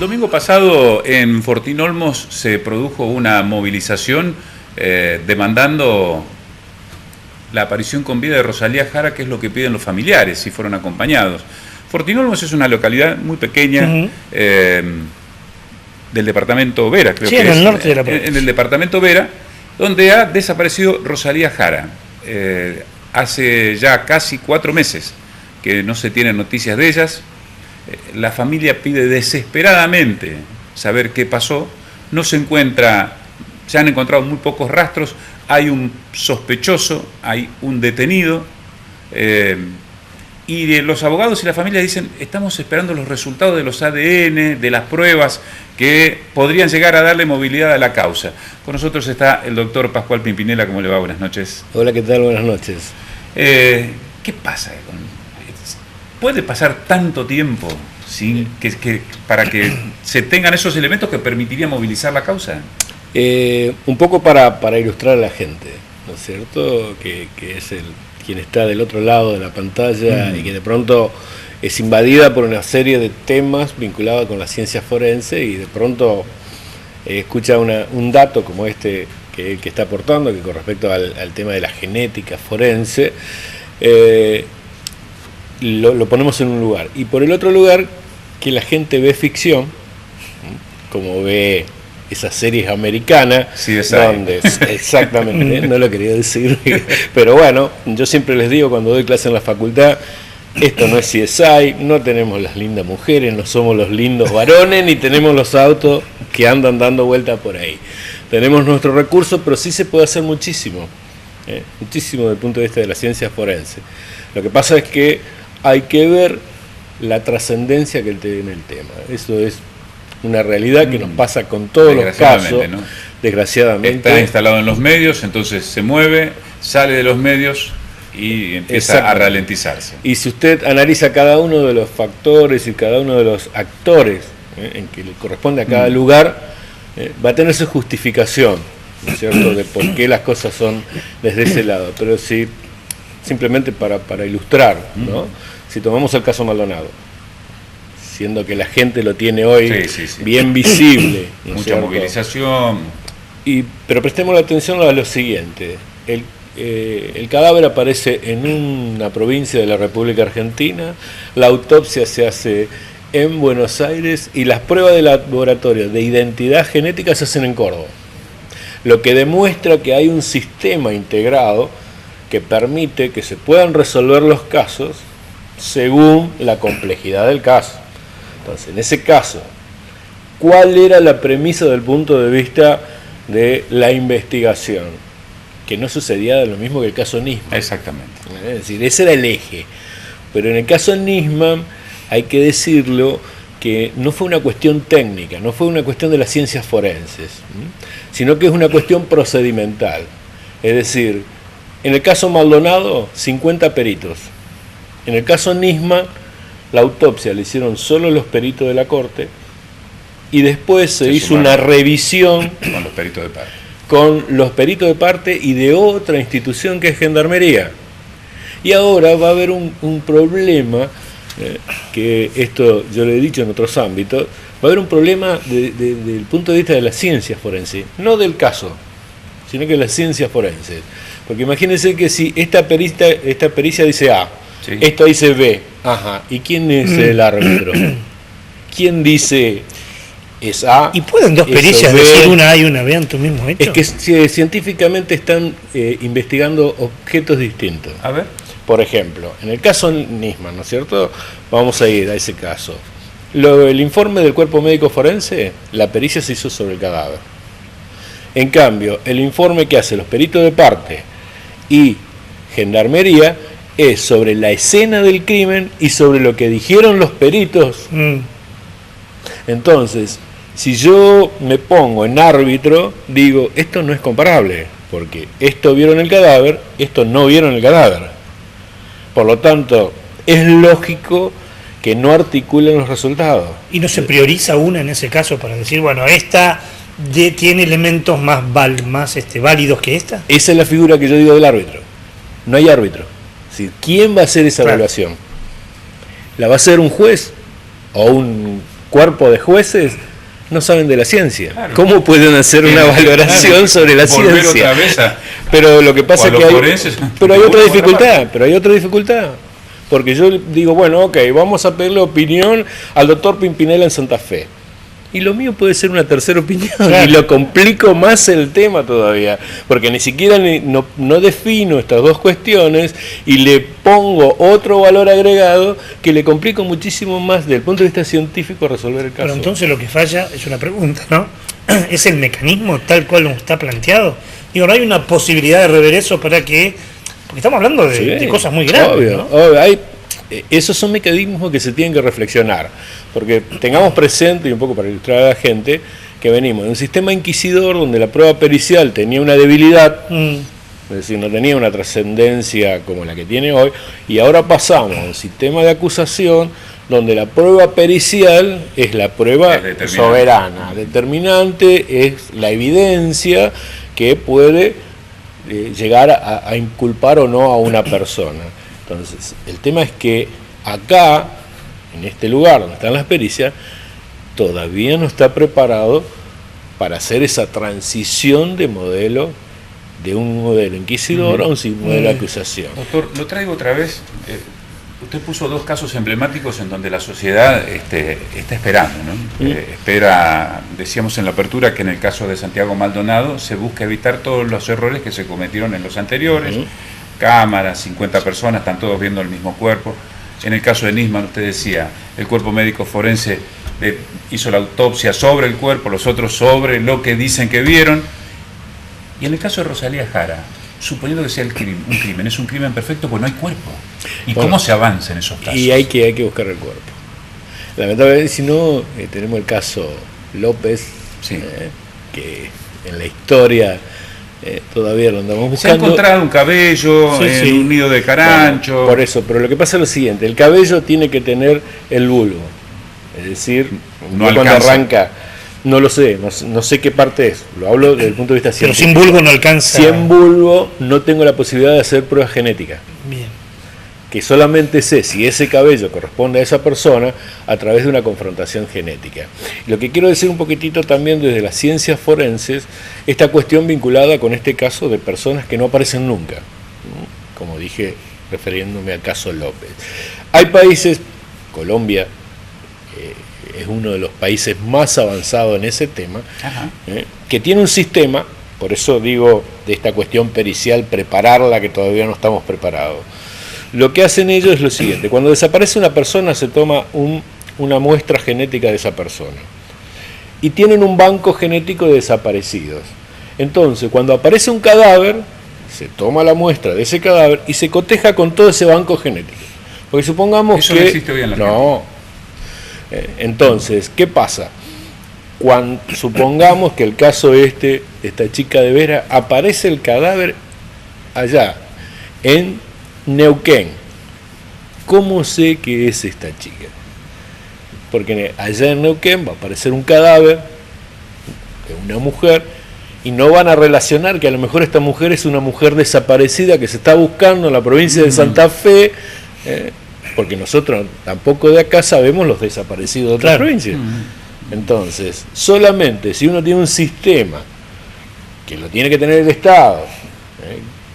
domingo pasado en Fortín Olmos se produjo una movilización demandando la aparición con vida de Rosalía Jara, que es lo que piden los familiares, si fueron acompañados. Fortín Olmos es una localidad muy pequeña del departamento Vera, creo que en es. El norte de la provincia. En el departamento Vera, donde ha desaparecido Rosalía Jara. Hace ya casi 4 meses que no se tienen noticias de ellas. La familia pide desesperadamente saber qué pasó. No se encuentra, se han encontrado muy pocos rastros. Hay un sospechoso, hay un detenido. Y los abogados y la familia dicen, estamos esperando los resultados de los ADN, de las pruebas que podrían llegar a darle movilidad a la causa. Con nosotros está el doctor Pascual Pimpinela. ¿Cómo le va? Buenas noches. Hola, ¿qué tal? Buenas noches. ¿Qué pasa? ¿Puede pasar tanto tiempo sin para que se tengan esos elementos que permitirían movilizar la causa? Un poco para ilustrar a la gente, ¿no es cierto? Que es quien está del otro lado de la pantalla y que de pronto es invadida por una serie de temas vinculados con la ciencia forense y de pronto escucha un dato como este que está aportando, que con respecto al tema de la genética forense, lo ponemos en un lugar. Y por el otro lugar, que la gente ve ficción, como ve esas series americanas, sí, donde exactamente, no lo quería decir, pero bueno, yo siempre les digo cuando doy clase en la facultad, esto no es CSI, no tenemos las lindas mujeres, no somos los lindos varones, ni tenemos los autos que andan dando vueltas por ahí. Tenemos nuestros recursos, pero sí se puede hacer muchísimo, muchísimo desde el punto de vista de la ciencia forense. Lo que pasa es que hay que ver la trascendencia que tiene el tema. Eso es una realidad que nos pasa con todos los casos, ¿no? Desgraciadamente. Está instalado en los medios, entonces se mueve, sale de los medios y empieza a ralentizarse. Y si usted analiza cada uno de los factores y cada uno de los actores en que le corresponde a cada lugar, va a tener su justificación, ¿no es cierto?, de por qué las cosas son desde ese lado. Pero sí, simplemente para ilustrar, ¿no? Si tomamos el caso Maldonado, siendo que la gente lo tiene hoy bien visible, ¿no? Mucha movilización. Pero prestemos la atención a lo siguiente. El cadáver aparece en una provincia de la República Argentina, la autopsia se hace en Buenos Aires y las pruebas de laboratorio de identidad genética se hacen en Córdoba. Lo que demuestra que hay un sistema integrado que permite que se puedan resolver los casos según la complejidad del caso. Entonces, en ese caso, ¿cuál era la premisa del punto de vista de la investigación? Que no sucedía lo mismo que el caso Nisman. Exactamente. Es decir, ese era el eje. Pero en el caso Nisman, hay que decirlo, que no fue una cuestión técnica, no fue una cuestión de las ciencias forenses, sino que es una cuestión procedimental. Es decir, en el caso Maldonado, 50 peritos. En el caso Nisman, la autopsia la hicieron solo los peritos de la corte y después se hizo una revisión con los peritos de parte. Con los peritos de parte y de otra institución que es Gendarmería. Y ahora va a haber un problema, que esto yo lo he dicho en otros ámbitos, va a haber un problema desde el punto de vista de la ciencia forense, no del caso, sino que de la ciencia forense. Porque imagínense que si esta pericia dice A, esto dice B, ¿y quién es el árbitro? ¿Quién dice es A? ¿Y pueden dos pericias decir una A y una B en tu mismo hecho? Es que científicamente están investigando objetos distintos. A ver. Por ejemplo, en el caso Nisman, ¿no es cierto? Vamos a ir a ese caso. El informe del cuerpo médico forense, la pericia se hizo sobre el cadáver. En cambio, el informe que hacen los peritos de parte y Gendarmería es sobre la escena del crimen y sobre lo que dijeron los peritos. Entonces, si yo me pongo en árbitro, digo, esto no es comparable, porque esto vieron el cadáver, esto no vieron el cadáver. Por lo tanto, es lógico que no articulen los resultados. ¿Y no se prioriza una en ese caso para decir, bueno, esta tiene elementos más válidos que esta? Esa es la figura que yo digo del árbitro. No hay árbitro. Es decir, ¿quién va a hacer esa evaluación? ¿La va a hacer un juez o cuerpo de jueces no saben de la ciencia. Claro. ¿Cómo pueden hacer una valoración sobre la Volver ciencia? otra vez Pero lo que pasa es que pero hay otra dificultad, porque yo digo, bueno, ok, vamos a pedirle opinión al doctor Pimpinela en Santa Fe. Y lo mío puede ser una tercera opinión, claro. Y lo complico más el tema todavía, porque ni siquiera no defino estas dos cuestiones y le pongo otro valor agregado que le complico muchísimo más desde el punto de vista científico resolver el caso. Pero entonces lo que falla es una pregunta, ¿no? ¿Es el mecanismo tal cual está planteado? Digo, ¿no hay una posibilidad de rever eso para que...? Porque estamos hablando de cosas muy grandes, obvio, ¿no? Obvio, esos son mecanismos que se tienen que reflexionar, porque tengamos presente, y un poco para ilustrar a la gente, que venimos de un sistema inquisidor donde la prueba pericial tenía una debilidad, es decir, no tenía una trascendencia como la que tiene hoy, y ahora pasamos a un sistema de acusación donde la prueba pericial es la prueba soberana, determinante, es la evidencia que puede llegar a inculpar o no a una persona. Entonces, el tema es que acá, en este lugar donde están las pericias, todavía no está preparado para hacer esa transición de modelo, de un modelo inquisidor a un modelo de acusación. Doctor, lo traigo otra vez. Usted puso dos casos emblemáticos en donde la sociedad está esperando, ¿no? Espera, decíamos en la apertura que en el caso de Santiago Maldonado se busca evitar todos los errores que se cometieron en los anteriores. Cámaras, 50 personas, están todos viendo el mismo cuerpo. En el caso de Nisman, usted decía, el cuerpo médico forense hizo la autopsia sobre el cuerpo, los otros sobre lo que dicen que vieron. Y en el caso de Rosalía Jara, suponiendo que sea un crimen, es un crimen perfecto porque no hay cuerpo. ¿Y cómo se avanza en esos casos? Y hay que buscar el cuerpo. Lamentablemente, si no, tenemos el caso López, que en la historia... todavía lo andamos buscando. Se ha encontrado un cabello en un nido de carancho. Bueno, por eso, pero lo que pasa es lo siguiente, el cabello tiene que tener el bulbo, es decir, no cuando arranca, no lo sé, no sé qué parte es, lo hablo desde el punto de vista científico. Pero sin bulbo no alcanza. Sin bulbo no tengo la posibilidad de hacer pruebas genéticas. Bien. Que solamente sé si ese cabello corresponde a esa persona a través de una confrontación genética. Lo que quiero decir un poquitito también desde las ciencias forenses, esta cuestión vinculada con este caso de personas que no aparecen nunca, ¿no? Como dije, refiriéndome al caso López. Hay países, Colombia es uno de los países más avanzados en ese tema, que tiene un sistema, por eso digo de esta cuestión pericial, prepararla, que todavía no estamos preparados. Lo que hacen ellos es lo siguiente: cuando desaparece una persona se toma una muestra genética de esa persona y tienen un banco genético de desaparecidos. Entonces, cuando aparece un cadáver, se toma la muestra de ese cadáver y se coteja con todo ese banco genético. Porque supongamos eso que... no existe hoy en la no. Entonces, ¿qué pasa? Supongamos que el caso de esta chica de Vera, aparece el cadáver allá, en Neuquén. ¿Cómo sé que es esta chica? Porque allá en Neuquén va a aparecer un cadáver de una mujer y no van a relacionar que a lo mejor esta mujer es una mujer desaparecida que se está buscando en la provincia de Santa Fe, porque nosotros tampoco de acá sabemos los desaparecidos de otras provincias. Entonces, solamente si uno tiene un sistema, que lo tiene que tener el Estado,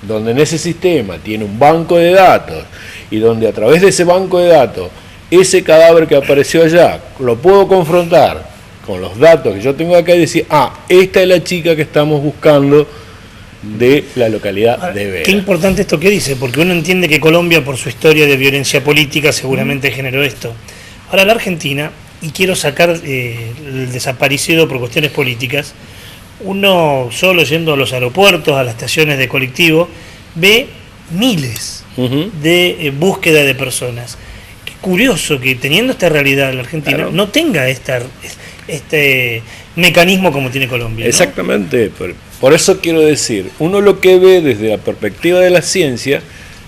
donde en ese sistema tiene un banco de datos y donde a través de ese banco de datos ese cadáver que apareció allá lo puedo confrontar con los datos que yo tengo acá y decir, esta es la chica que estamos buscando de la localidad de Vera. Qué importante esto que dice, porque uno entiende que Colombia, por su historia de violencia política, seguramente generó esto. Ahora la Argentina, y quiero sacar el desaparecido por cuestiones políticas, uno solo yendo a los aeropuertos, a las estaciones de colectivo, ve miles de búsqueda de personas. Qué curioso que teniendo esta realidad la Argentina no tenga este mecanismo como tiene Colombia, ¿no? Exactamente, por eso quiero decir, uno lo que ve desde la perspectiva de la ciencia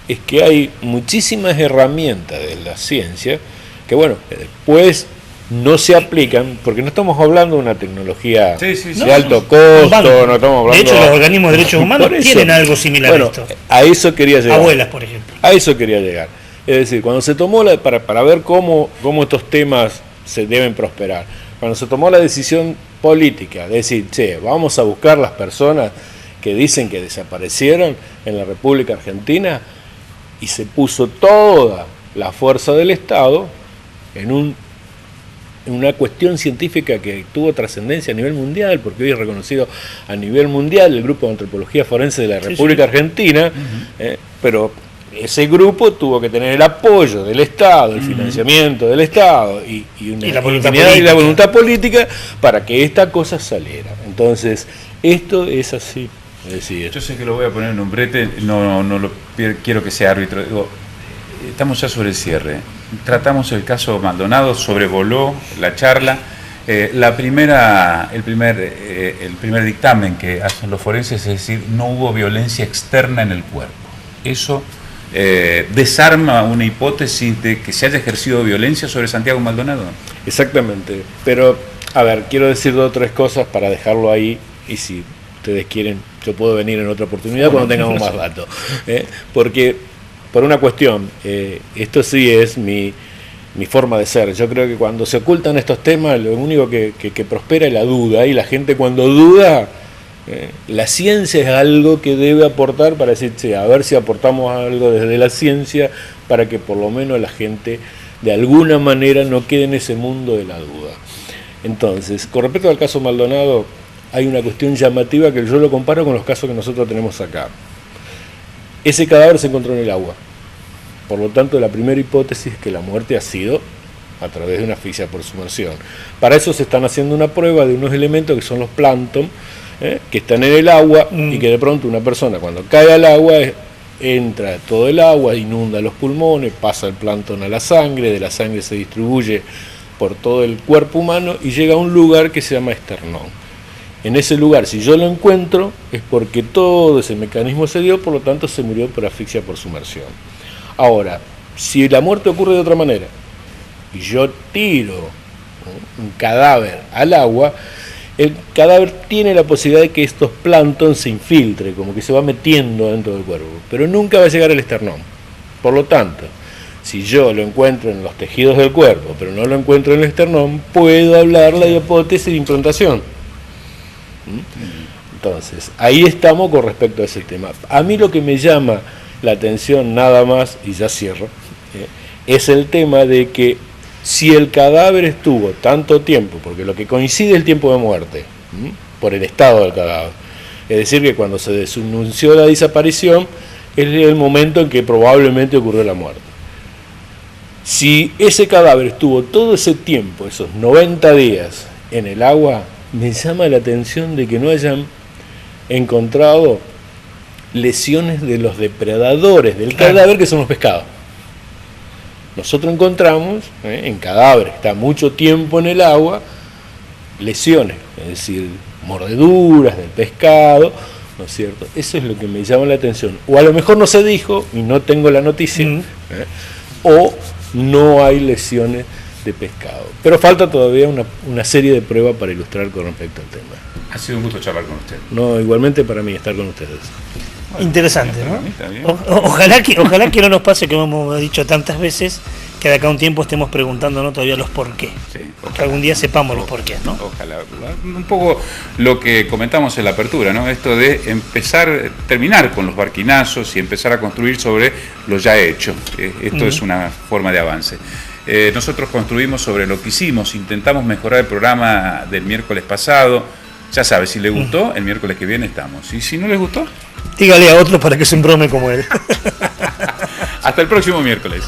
es que hay muchísimas herramientas de la ciencia que después no se aplican, porque no estamos hablando de una tecnología de alto costo, no estamos hablando... De hecho, los organismos de derechos humanos tienen algo similar a esto. A eso quería llegar. Abuelas, por ejemplo. A eso quería llegar. Es decir, cuando se tomó para ver cómo estos temas se deben prosperar. Cuando se tomó la decisión política de decir, che, vamos a buscar las personas que dicen que desaparecieron en la República Argentina, y se puso toda la fuerza del Estado en una cuestión científica que tuvo trascendencia a nivel mundial, porque hoy es reconocido a nivel mundial el Grupo de Antropología Forense de la República Argentina, pero ese grupo tuvo que tener el apoyo del Estado, el financiamiento del Estado y la voluntad política para que esta cosa saliera. Entonces, esto es así. Es decir, yo sé que lo voy a poner en un brete, no quiero que sea árbitro. Digo, estamos ya sobre el cierre. Tratamos el caso Maldonado, sobrevoló la charla. El primer dictamen que hacen los forenses es decir, no hubo violencia externa en el cuerpo. Eso desarma una hipótesis de que se haya ejercido violencia sobre Santiago Maldonado. Exactamente. Pero, a ver, quiero decir 2 o 3 cosas para dejarlo ahí, y si ustedes quieren, yo puedo venir en otra oportunidad cuando tengamos más datos. Porque, por una cuestión, esto sí es mi forma de ser. Yo creo que cuando se ocultan estos temas, lo único que prospera es la duda, y la gente cuando duda, la ciencia es algo que debe aportar para decir, che, a ver si aportamos algo desde la ciencia para que por lo menos la gente de alguna manera no quede en ese mundo de la duda. Entonces, con respecto al caso Maldonado, hay una cuestión llamativa que yo lo comparo con los casos que nosotros tenemos acá. Ese cadáver se encontró en el agua. Por lo tanto, la primera hipótesis es que la muerte ha sido a través de una asfixia por sumersión. Para eso se están haciendo una prueba de unos elementos que son los plancton, que están en el agua, y que de pronto una persona cuando cae al agua entra todo el agua, inunda los pulmones, pasa el plancton a la sangre, de la sangre se distribuye por todo el cuerpo humano y llega a un lugar que se llama esternón. En ese lugar, si yo lo encuentro, es porque todo ese mecanismo se dio, por lo tanto se murió por asfixia por sumersión. Ahora, si la muerte ocurre de otra manera, y yo tiro un cadáver al agua, el cadáver tiene la posibilidad de que estos plancton se infiltre, como que se va metiendo dentro del cuerpo, pero nunca va a llegar al esternón. Por lo tanto, si yo lo encuentro en los tejidos del cuerpo, pero no lo encuentro en el esternón, puedo hablar la hipótesis de implantación. Entonces, ahí estamos con respecto a ese tema. A mí lo que me llama la atención nada más, y ya cierro, es el tema de que si el cadáver estuvo tanto tiempo, porque lo que coincide es el tiempo de muerte, por el estado del cadáver, es decir, que cuando se denunció la desaparición, es el momento en que probablemente ocurrió la muerte. Si ese cadáver estuvo todo ese tiempo, esos 90 días, en el agua, me llama la atención de que no hayan encontrado lesiones de los depredadores del cadáver, que son los pescados. Nosotros encontramos en cadáveres que está mucho tiempo en el agua lesiones, es decir, mordeduras del pescado, ¿no es cierto? Eso es lo que me llama la atención. O a lo mejor no se dijo y no tengo la noticia, o no hay lesiones de pescado. Pero falta todavía una serie de pruebas para ilustrar con respecto al tema. Ha sido un gusto charlar con usted. No, igualmente para mí estar con ustedes. Bueno, interesante, ¿no? Ojalá que no nos pase, como hemos dicho tantas veces, que de acá a un tiempo estemos preguntándonos todavía los por qué. Sí, que algún día sepamos los por qué, ¿no? Ojalá. Un poco lo que comentamos en la apertura, ¿no? Esto de terminar con los barquinazos y empezar a construir sobre lo ya hecho. Esto es una forma de avance. Nosotros construimos sobre lo que hicimos, intentamos mejorar el programa del miércoles pasado. Ya sabe, si le gustó, el miércoles que viene estamos. Y si no les gustó, dígale a otro para que se embrome como él. Hasta el próximo miércoles.